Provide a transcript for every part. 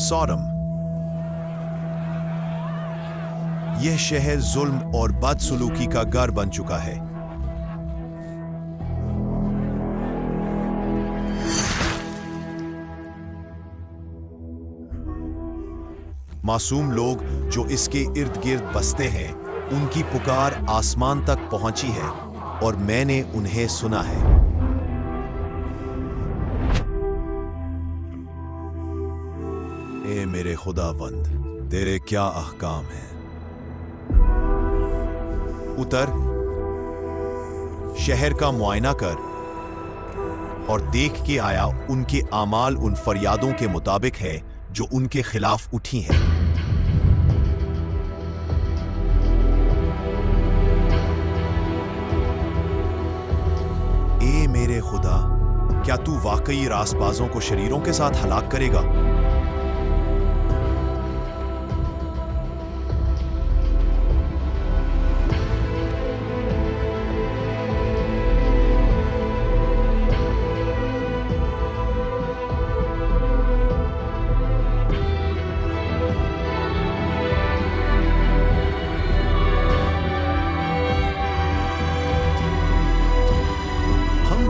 सॉडम। यह शहर जुल्म और बदसलूकी का घर बन चुका है। मासूम लोग जो इसके इर्द गिर्द बसते हैं, उनकी पुकार आसमान तक पहुंची है और मैंने उन्हें सुना है। ए मेरे खुदावंद, तेरे क्या अहकाम हैं। उतर, शहर का मुआयना कर और देख के आया उनके आमाल उन फरियादों के मुताबिक है जो उनके खिलाफ उठी हैं। ए मेरे खुदा, क्या तू वाकई रासबाजों को शरीरों के साथ हलाक करेगा?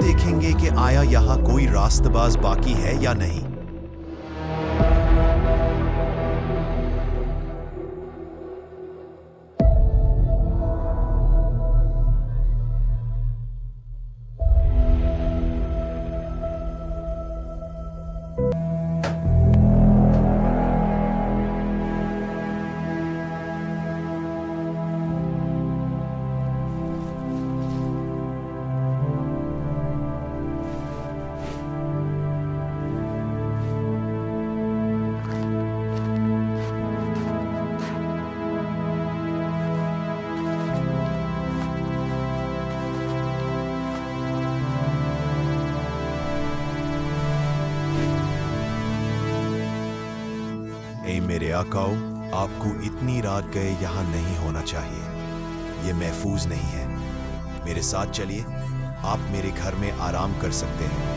देखेंगे कि आया यहां कोई रास्तबाज बाकी है या नहीं। मेरे आकाओ, आपको इतनी रात गए यहां नहीं होना चाहिए। यह महफूज नहीं है। मेरे साथ चलिए, आप मेरे घर में आराम कर सकते हैं।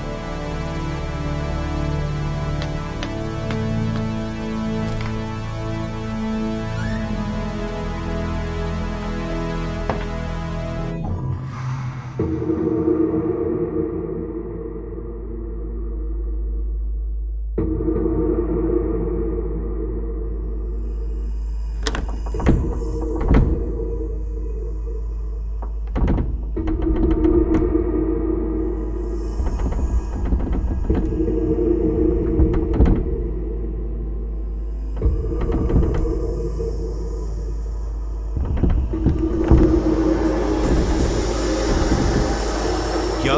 क्या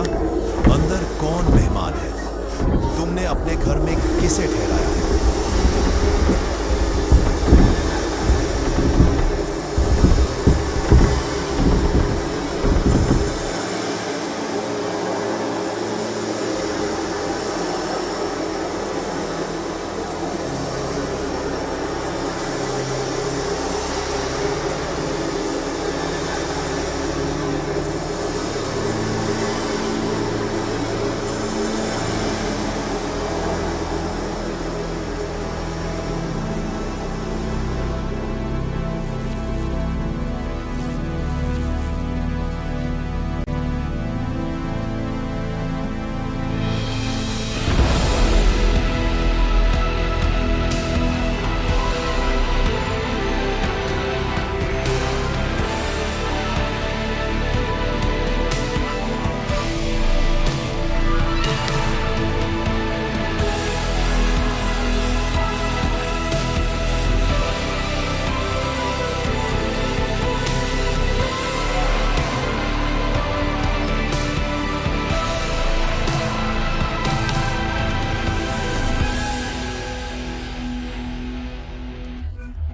अंदर कौन मेहमान है? तुमने अपने घर में किसे ठहराया है?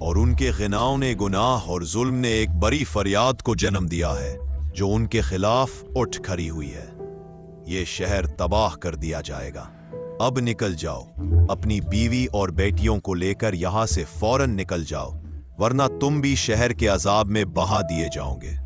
और उनके गिनाओं ने गुनाह और जुल्म ने एक बड़ी फरियाद को जन्म दिया है जो उनके खिलाफ उठ खड़ी हुई है। ये शहर तबाह कर दिया जाएगा। अब निकल जाओ, अपनी बीवी और बेटियों को लेकर यहां से फौरन निकल जाओ, वरना तुम भी शहर के अजाब में बहा दिए जाओगे।